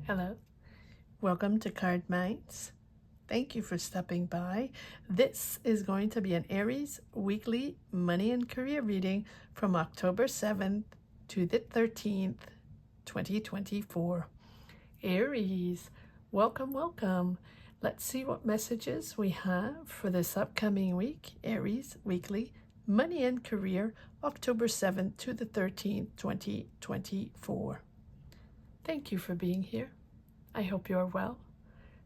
Hello, welcome to Cardminds. Thank you for stopping by. This is going to be an Aries weekly money and career reading from October 7th to the 13th, 2024. Aries, welcome, welcome. Let's see what messages we have for this upcoming week. Aries weekly money and career, October 7th to the 13th, 2024. Thank you for being here. I hope you are well.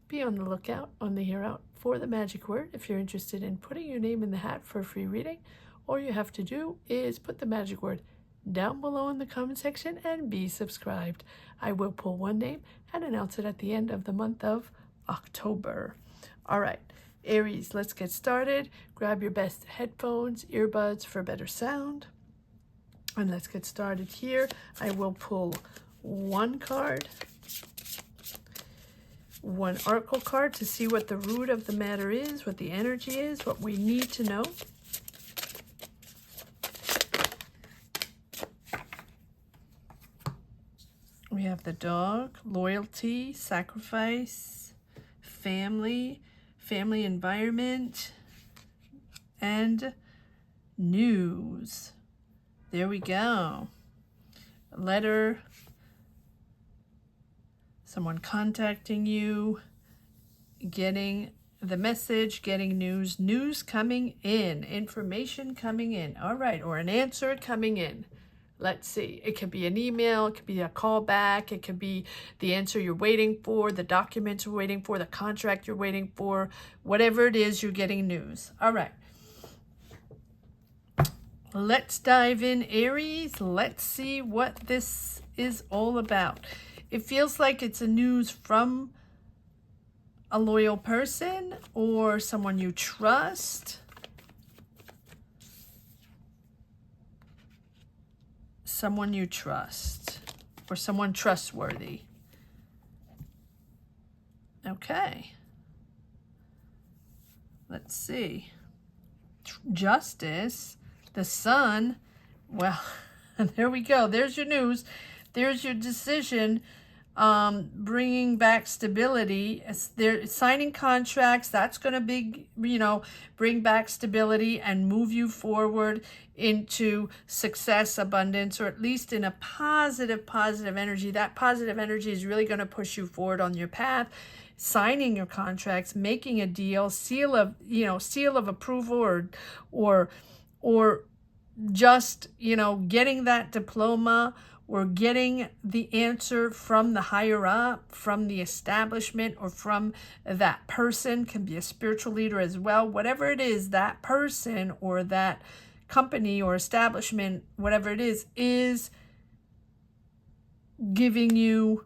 Be on the lookout on the here out for the magic word if you're interested in putting your name in the hat for a free reading. All you have to do is put the magic word down below in the comment section and be subscribed. I will pull one name and announce it at the end of the month of October. All right, Aries, let's get started. Grab your best headphones, earbuds for better sound. And let's get started here. I will pull one card, one oracle card to see what the root of the matter is, what the energy is, what we need to know. We have the dog, loyalty, sacrifice, family environment, and news. There we go. A letter, someone contacting you, getting the message, getting news coming in, information coming in. All right, or an answer coming in. Let's see. It could be an email, it could be a call back, it could be the answer you're waiting for, the documents you're waiting for, the contract you're waiting for, whatever it is, you're getting news. All right. Let's dive in, Aries. Let's see what this is all about. It feels like it's a news from a loyal person or someone you trust. Someone you trust or someone trustworthy. Okay. Let's see. Justice, the sun. Well, there we go. There's your news. There's your decision. Bringing back stability. They're signing contracts. That's going to bring back stability and move you forward into success, abundance, or at least in a positive energy. That positive energy is really going to push you forward on your path. Signing your contracts, making a deal, seal of approval, or just, getting that diploma, or getting the answer from the higher up, from the establishment, or from that person. Can be a spiritual leader as well. Whatever it is, that person or that company or establishment, whatever it is giving you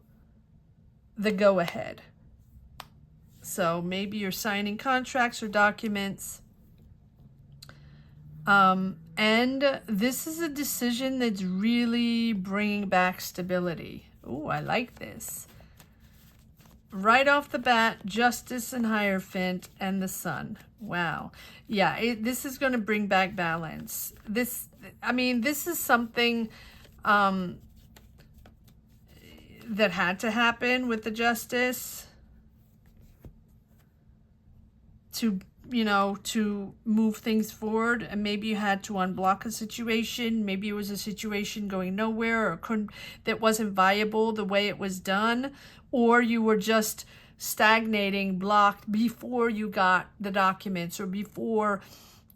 the go-ahead. So maybe you're signing contracts or documents. And this is a decision that's really bringing back stability. Oh, I like this. Right off the bat, Justice and Hierophant and the Sun. Wow. Yeah, this is going to bring back balance. This is something that had to happen with the Justice to move things forward. And maybe you had to unblock a situation. Maybe it was a situation going nowhere or that wasn't viable the way it was done, or you were just stagnating, blocked before you got the documents, or before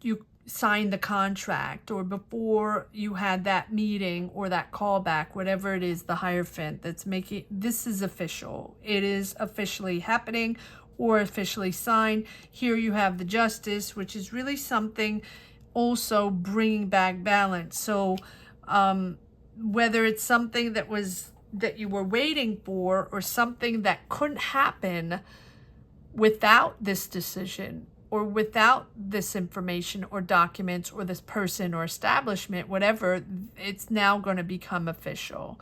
you signed the contract, or before you had that meeting or that callback, whatever it is, the Hierophant that's making this is official. It is officially happening or officially signed. Here you have the Justice, which is really something also bringing back balance. So whether it's something that you were waiting for, or something that couldn't happen without this decision, or without this information or documents or this person or establishment, whatever, it's now going to become official.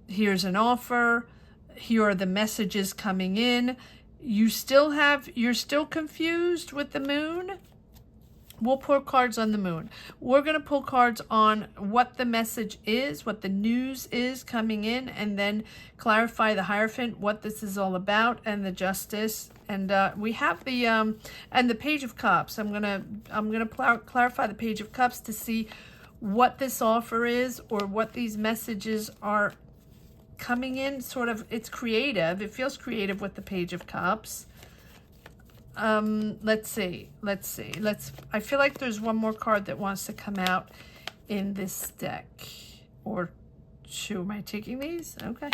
Here's an offer. Here are the messages coming in. You're still confused with the Moon, We'll pull cards on the moon. We're going to pull cards on what the message is, what the news is coming in, and then clarify the Hierophant, what this is all about, and the Justice. And we have the and the Page of Cups. I'm gonna clarify the Page of Cups to see what this offer is, or what these messages are coming in. Sort of, it's creative. It feels creative with the Page of Cups. Let's see. I feel like there's one more card that wants to come out in this deck, or two. Am I taking these? Okay.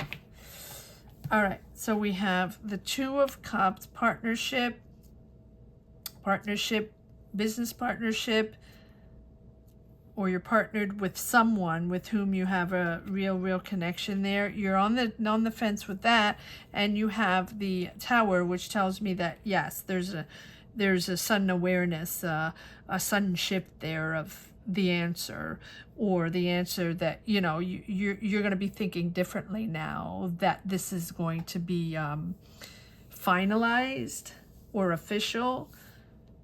All right. So we have the Two of Cups, partnership, business partnership, or you're partnered with someone with whom you have a real connection there. You're on the fence with that, and you have the Tower, which tells me that yes, there's a sudden awareness, a sudden shift there of the answer, or the answer that you're going to be thinking differently now that this is going to be finalized or official.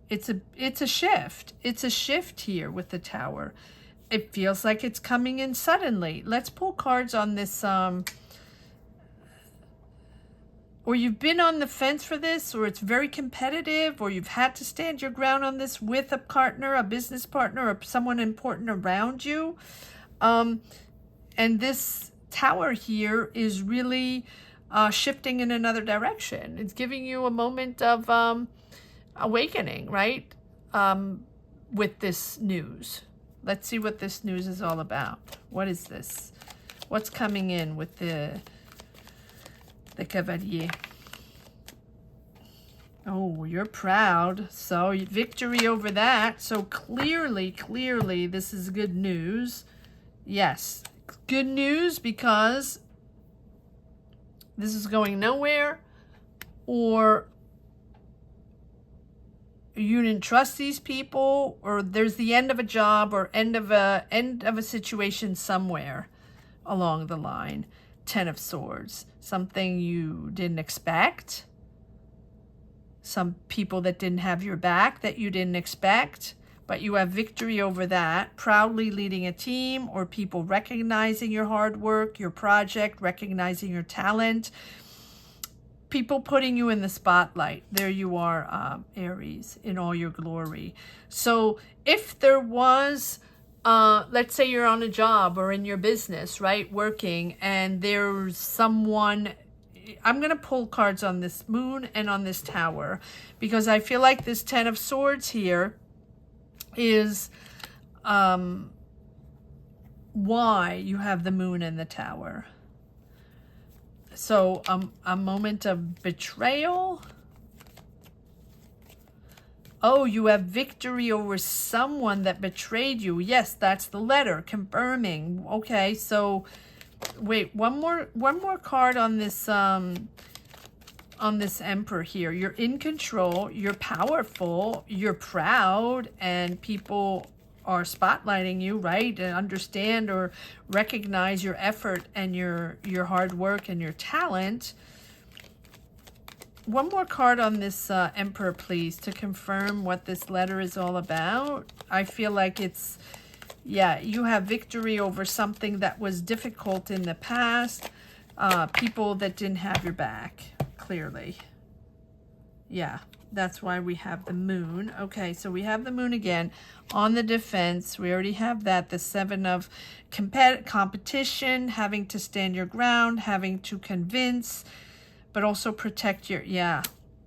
It's a shift. It's a shift here with the Tower. It feels like it's coming in suddenly. Let's pull cards on this. Or you've been on the fence for this, or it's very competitive, or you've had to stand your ground on this with a partner, a business partner, or someone important around you. And this Tower here is really shifting in another direction. It's giving you a moment of awakening, right? With this news. Let's see what this news is all about. What is this? What's coming in with the Cavalier? Oh, you're proud. So victory over that. So clearly, this is good news. Yes, good news, because this is going nowhere, or you didn't trust these people, or there's the end of a job, or end of a situation somewhere along the line. Ten of Swords, something you didn't expect, some people that didn't have your back that you didn't expect, but you have victory over that. Proudly leading a team, or people recognizing your hard work, your project, recognizing your talent. People putting you in the spotlight. There you are, Aries, in all your glory. So if there was, let's say you're on a job or in your business, right, working, and there's someone, I'm going to pull cards on this Moon and on this Tower, because I feel like this Ten of Swords here is why you have the Moon and the Tower. So a moment of betrayal. Oh, you have victory over someone that betrayed you. Yes, that's the letter confirming. Okay, so wait, one more card on this Emperor here. You're in control, you're powerful, you're proud, and people are spotlighting you, right? And understand or recognize your effort and your hard work and your talent. One more card on this Emperor, please, to confirm what this letter is all about. I feel like it's, yeah, you have victory over something that was difficult in the past. People that didn't have your back, clearly. Yeah, that's why we have the Moon. Okay, so we have the Moon again on the defense. We already have that. The Seven of competition, having to stand your ground, having to convince, but also protect your, yeah.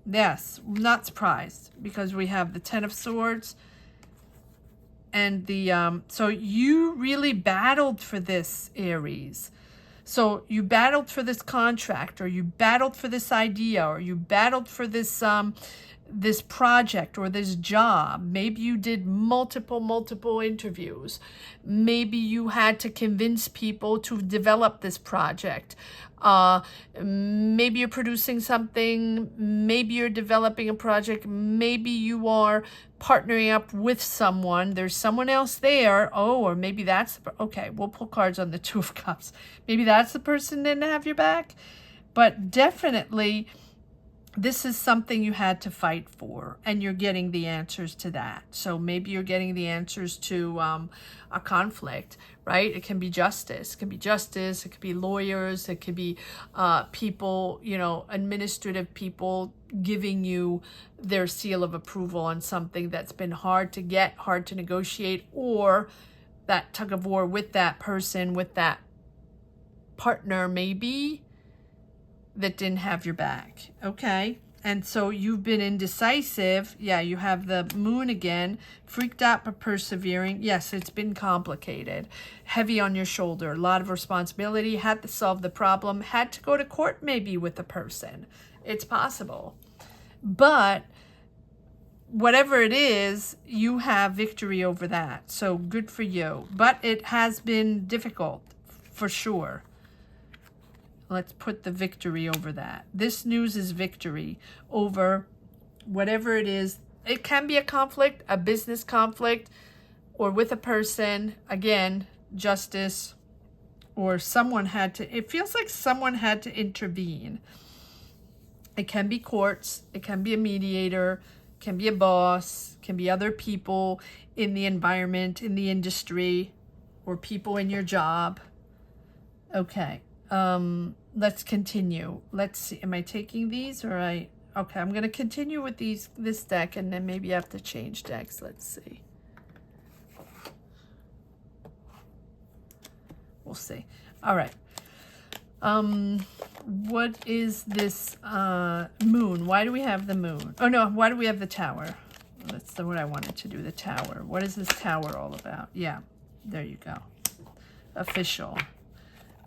Yes, I'm not surprised, because we have the Ten of Swords and the, so you really battled for this, Aries. So you battled for this contract, or you battled for this idea, or you battled for this this project or this job. Maybe you did multiple interviews. Maybe you had to convince people to develop this project. Maybe you're producing something. Maybe you're developing a project. Maybe you are partnering up with someone. There's someone else there. Oh, or maybe that's, okay, we'll pull cards on the Two of Cups. Maybe that's the person that didn't have your back. But definitely this is something you had to fight for, and you're getting the answers to that. So maybe you're getting the answers to a conflict, right? It can be justice. It can be justice. It could be lawyers. It could be people, you know, administrative people giving you their seal of approval on something that's been hard to get, hard to negotiate, or that tug of war with that person, with that partner maybe, that didn't have your back. Okay. And so you've been indecisive. Yeah, you have the moon again. Freaked out but persevering. Yes, it's been complicated. Heavy on your shoulder. A lot of responsibility. Had to solve the problem. Had to go to court maybe with the person. It's possible. But whatever it is, you have victory over that. So good for you. But it has been difficult for sure. Let's put the victory over that. This news is victory over whatever it is. It can be a conflict, a business conflict, or with a person. Again, justice, or someone had to, it feels like someone had to intervene. It can be courts. It can be a mediator. It can be a boss. It can be other people in the environment, in the industry, or people in your job. Okay. Let's continue. Let's see. Am I taking these or okay, I'm going to continue with this deck, and then maybe I have to change decks. Let's see. We'll see. All right. What is this moon? Why do we have the moon? Oh no, why do we have the tower? That's what I wanted to do, the tower. What is this tower all about? Yeah, there you go. Official.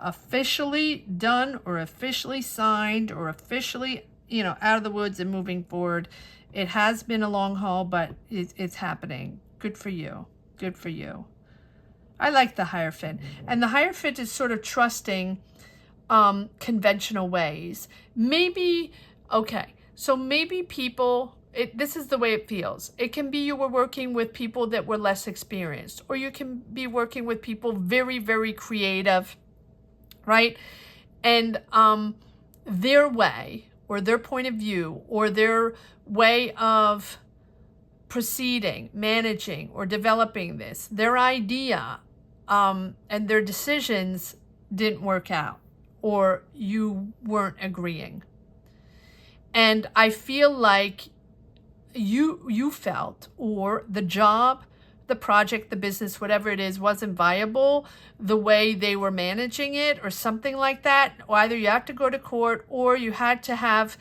Officially done, or officially signed, or officially, you know, out of the woods and moving forward. It has been a long haul, but it's happening. Good for you. Good for you. I like the Hierophant. And the Hierophant is sort of trusting conventional ways. Maybe, okay, so maybe people, this is the way it feels. It can be you were working with people that were less experienced, or you can be working with people very, very creative, right? And their way, or their point of view, or their way of proceeding, managing, or developing this, their idea and their decisions didn't work out, or you weren't agreeing. And I feel like you felt, or the job, the project, the business, whatever it is, wasn't viable the way they were managing it, or something like that. Or either you have to go to court, or you had to have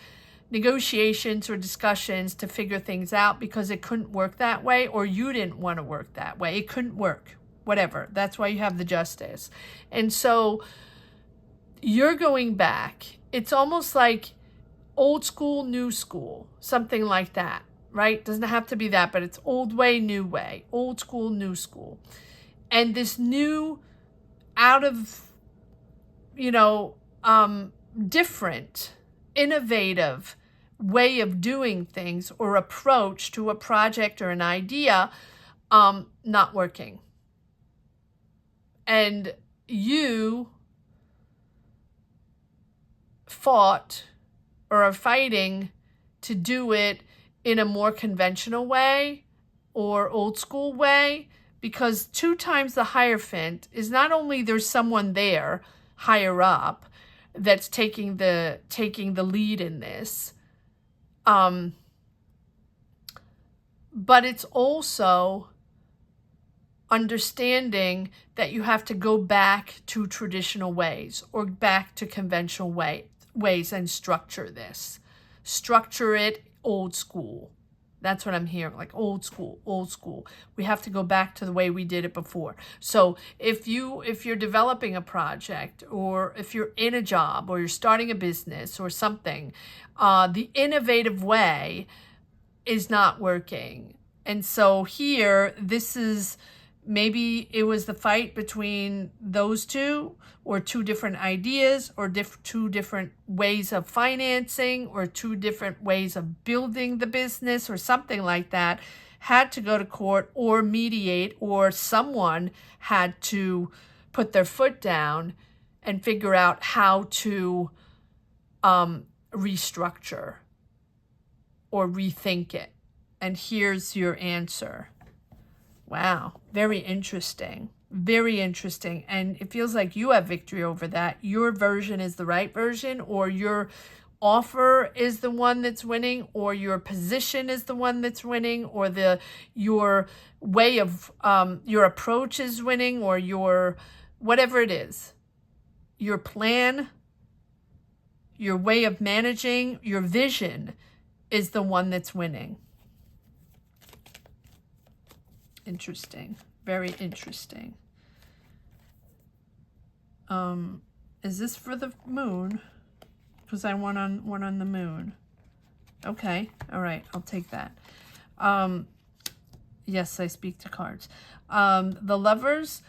negotiations or discussions to figure things out because it couldn't work that way, or you didn't want to work that way. It couldn't work, whatever. That's why you have the justice. And so you're going back. It's almost like old school, new school, something like that. Right? Doesn't have to be that, but it's old way, new way, old school, new school. And this new, out of, you know, different, innovative way of doing things, or approach to a project or an idea, not working. And you fought, or are fighting to do it in a more conventional way, or old school way, because 2 times the Hierophant is not only there's someone there higher up that's taking the lead in this, but it's also understanding that you have to go back to traditional ways, or back to conventional ways and structure this. Structure it old school. That's what I'm hearing, like old school, old school. We have to go back to the way we did it before. So if you're developing a project, or if you're in a job, or you're starting a business or something, the innovative way is not working. And so here, this is, maybe it was the fight between those two, or 2 different ideas, or 2 different ways of financing, or 2 different ways of building the business, or something like that, had to go to court or mediate, or someone had to put their foot down and figure out how to restructure or rethink it. And here's your answer. Wow, very interesting. Very interesting. And it feels like you have victory over that. Your version is the right version, or your offer is the one that's winning, or your position is the one that's winning, or your way of your approach is winning, or your whatever it is. Your plan, your way of managing, your vision is the one that's winning. Interesting. Very interesting. Is this for the moon? Because I want one on the moon. Okay. All right. I'll take that. Yes, I speak to cards. The Lovers,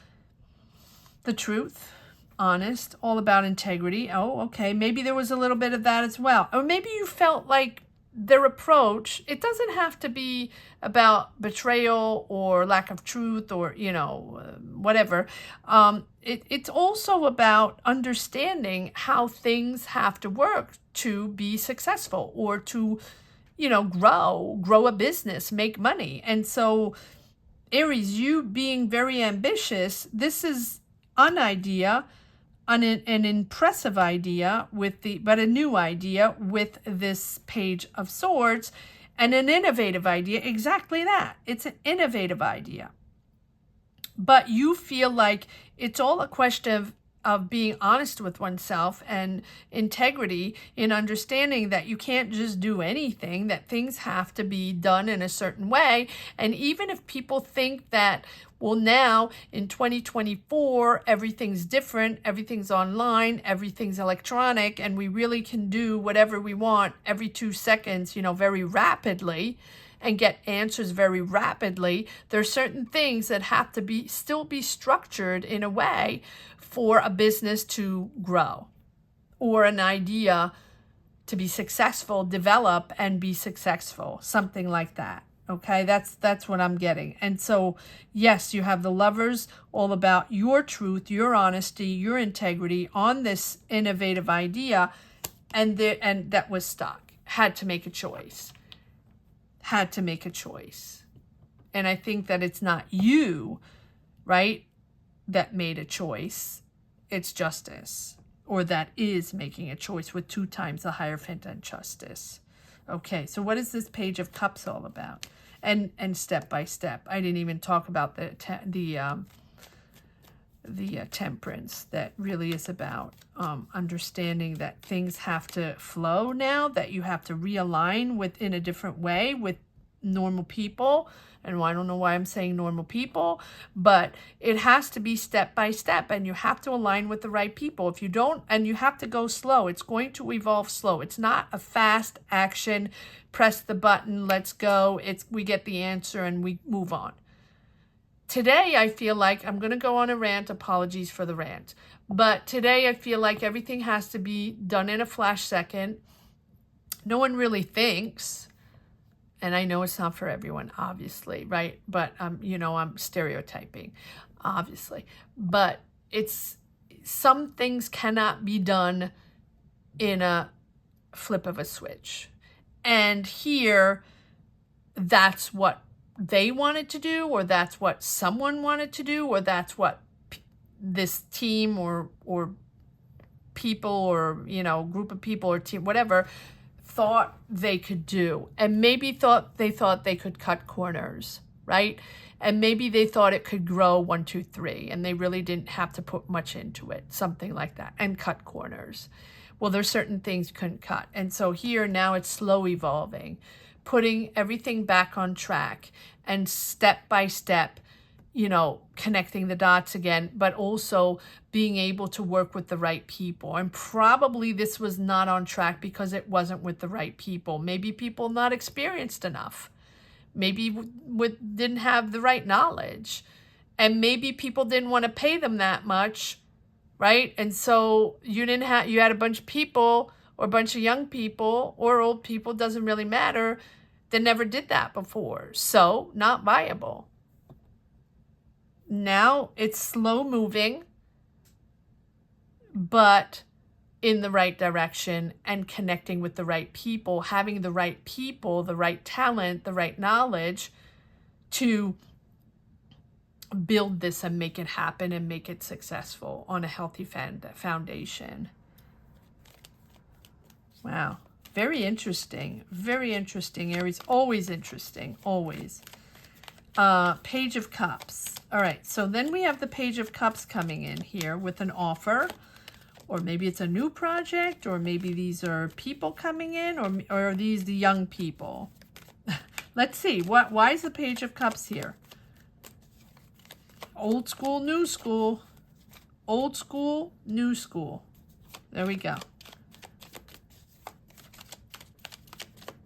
the truth, honest, all about integrity. Oh, okay. Maybe there was a little bit of that as well. Or maybe you felt like their approach, it doesn't have to be about betrayal or lack of truth or, whatever. It's also about understanding how things have to work to be successful or to, grow a business, make money. And so, Aries, you being very ambitious, this is an idea, an impressive idea but a new idea with this Page of Swords, and an innovative idea. Exactly that. It's an innovative idea. But you feel like it's all a question of being honest with oneself and integrity in understanding that you can't just do anything, that things have to be done in a certain way. And even if people think that, well, now in 2024, everything's different, everything's online, everything's electronic, and we really can do whatever we want every 2 seconds, very rapidly, and get answers very rapidly. There are certain things that have to still be structured in a way for a business to grow, or an idea to be successful, develop and be successful, something like that. Okay, that's what I'm getting. And so, yes, you have the Lovers, all about your truth, your honesty, your integrity on this innovative idea, and that was stuck. Had to make a choice. Had to make a choice. And I think that it's not you, right, that made a choice. It's justice, or that is making a choice with 2 times the Hierophant and Justice. Okay, so what is this Page of Cups all about? And step by step. I didn't even talk about the Temperance. That really is about understanding that things have to flow now, that you have to realign in a different way with normal people. And I don't know why I'm saying normal people, but it has to be step by step, and you have to align with the right people. If you don't, and you have to go slow, it's going to evolve slow. It's not a fast action, press the button, let's go. We get the answer and we move on. Today, I feel like I'm going to go on a rant. Apologies for the rant. But today, I feel like everything has to be done in a flash second. No one really thinks. And I know it's not for everyone, obviously, right? But, I'm stereotyping, obviously. But some things cannot be done in a flip of a switch. And here, that's what they wanted to do, or that's what someone wanted to do, or that's what this team or people or, group of people or team, whatever, thought they could do. And maybe they thought they could cut corners, right? And maybe they thought it could grow 1, 2, 3, and they really didn't have to put much into it, something like that, and cut corners. Well, there's certain things you couldn't cut. And so here now it's slow evolving, putting everything back on track and step by step, connecting the dots again, but also being able to work with the right people. And probably this was not on track because it wasn't with the right people. Maybe people not experienced enough. Maybe didn't have the right knowledge. And maybe people didn't want to pay them that much, right? And so you had a bunch of people, or a bunch of young people or old people, doesn't really matter, that never did that before. So not viable. Now it's slow moving, but in the right direction and connecting with the right people, having the right people, the right talent, the right knowledge to build this and make it happen and make it successful on a healthy foundation. Wow. Very interesting. Very interesting, Aries. Always interesting. Always. Page of Cups. All right. So then we have the Page of Cups coming in here with an offer. Or maybe it's a new project. Or maybe these are people coming in. Or are these the young people? Let's see. Why is the Page of Cups here? Old school, new school. Old school, new school. There we go.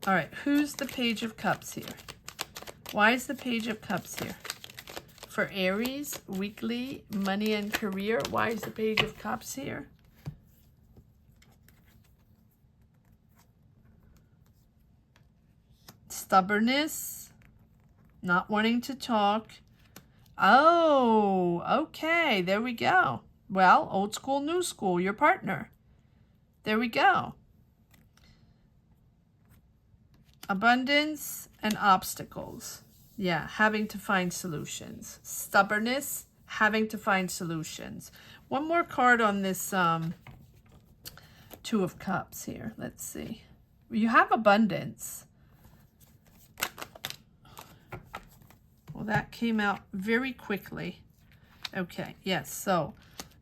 All right, who's the Page of Cups here? Why is the Page of Cups here? For Aries, weekly, money and career, why is the Page of Cups here? Stubbornness, not wanting to talk. Oh, okay, there we go. Well, old school, new school, your partner. There we go. Abundance and obstacles. Yeah, having to find solutions. Stubbornness, having to find solutions. One more card on this Two of Cups here. Let's see. You have abundance. Well, that came out very quickly. Okay, yes, so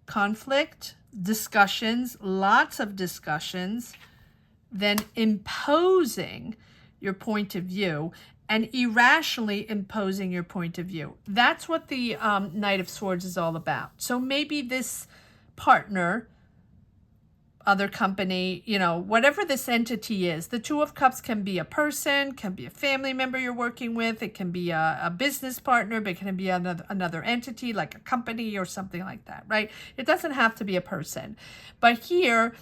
conflict, discussions, lots of discussions, then imposing your point of view and irrationally imposing your point of view. That's what the Knight of Swords is all about. So maybe this partner, other company, you know, whatever this entity is, the Two of Cups can be a person, can be a family member you're working with, it can be a business partner, but it can be another entity like a company or something like that, right? It doesn't have to be a person. But here,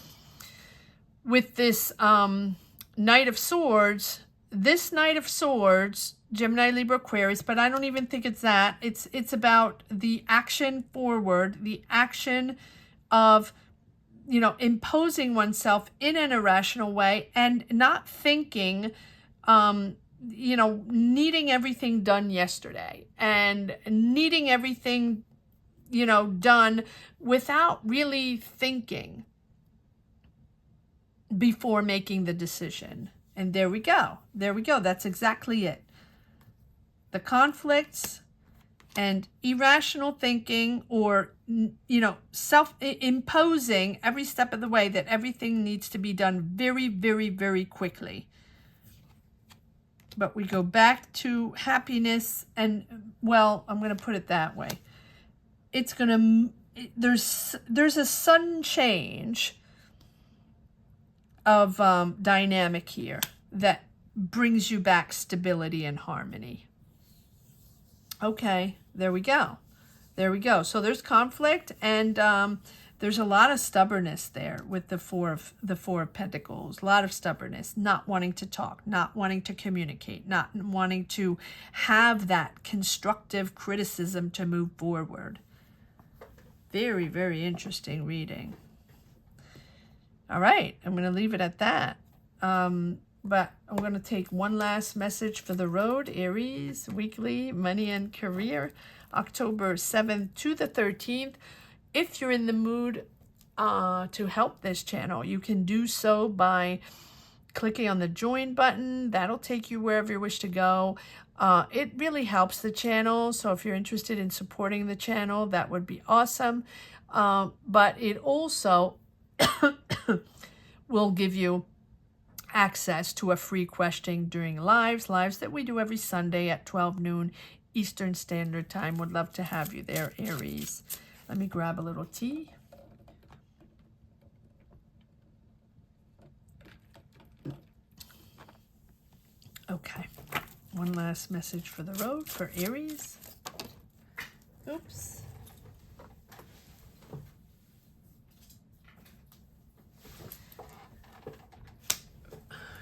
with this Knight of Swords, this Knight of Swords, Gemini, Libra, Aquarius, but I don't even think it's that. It's about the action forward, the action of, you know, imposing oneself in an irrational way and not thinking, you know, needing everything done yesterday and needing everything, you know, done without really thinking before making the decision. And there we go. There we go. That's exactly it. The conflicts and irrational thinking, or, you know, self-imposing every step of the way that everything needs to be done very, very, very quickly. But we go back to happiness and, well, I'm going to put it that way. It's going to, there's a sudden change of dynamic here that brings you back stability and harmony. Okay, there we go. There we go. So there's conflict, and there's a lot of stubbornness there with the Four of Pentacles. A lot of stubbornness, not wanting to talk, not wanting to communicate, not wanting to have that constructive criticism to move forward. Very, very interesting reading. All right, I'm going to leave it at that. But I'm going to take one last message for the road. Aries, weekly, money and career, October 7th to the 13th. If you're in the mood to help this channel, you can do so by clicking on the join button. That'll take you wherever you wish to go. It really helps the channel. So if you're interested in supporting the channel, that would be awesome. But it also will give you access to a free question during lives that we do every Sunday at 12 noon Eastern Standard Time. Would love to have you there, Aries. Let me grab a little tea. Okay, one last message for the road for Aries. Oops.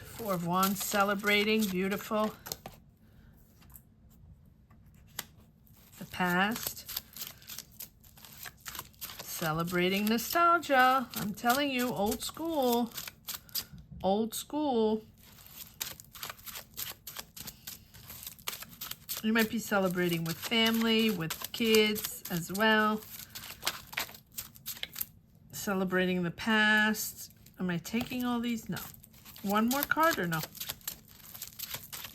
Four of Wands, celebrating, beautiful. The past, Celebrating nostalgia. I'm telling you, old school. Old school. You might be celebrating with family, with kids as well. Celebrating the past. Am I taking all these? No. One more card or no?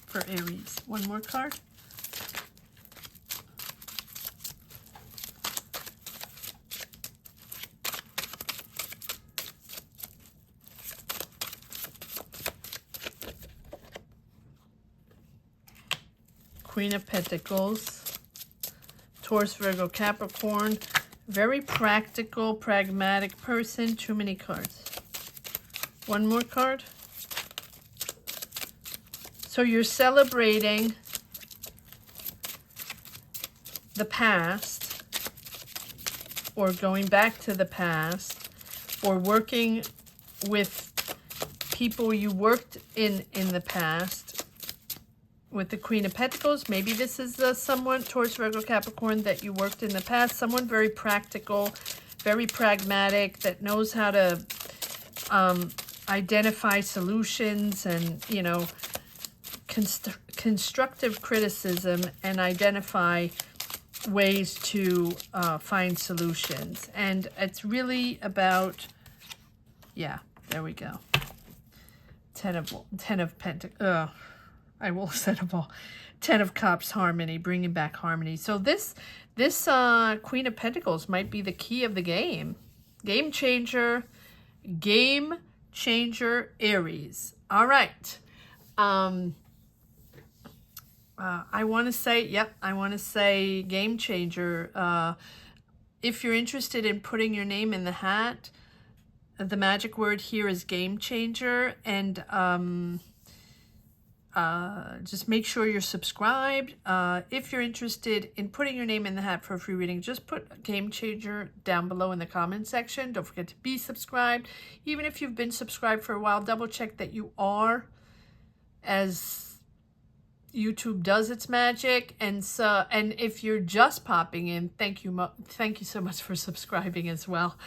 For Aries. One more card. Queen of Pentacles, Taurus, Virgo, Capricorn, very practical, pragmatic person. Too many cards. One more card. So you're celebrating the past, or going back to the past, or working with people you worked in the past. With the Queen of Pentacles, maybe this is someone, Taurus, Virgo, Capricorn, that you worked in the past. Someone very practical, very pragmatic, that knows how to identify solutions and, you know, constructive criticism and identify ways to find solutions. And it's really about, yeah, there we go. Ten of Pentacles. I will set them all. 10 of Cups, harmony, bringing back harmony. So this Queen of Pentacles might be the key of the game. Game changer, Aries. All right. I want to say, yep, I want to say game changer. If you're interested in putting your name in the hat, the magic word here is game changer. And just make sure you're subscribed. If you're interested in putting your name in the hat for a free reading, just put game changer down below in the comment section. Don't forget to be subscribed. Even if you've been subscribed for a while, double check that you are, as YouTube does its magic. And so, and if you're just popping in, thank you so much for subscribing as well.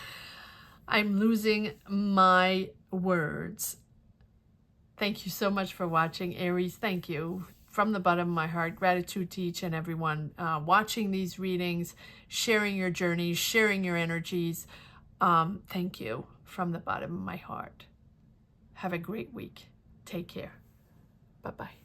I'm losing my words. Thank you so much for watching, Aries. Thank you from the bottom of my heart. Gratitude to each and everyone watching these readings, sharing your journeys, sharing your energies. Thank you from the bottom of my heart. Have a great week. Take care. Bye-bye.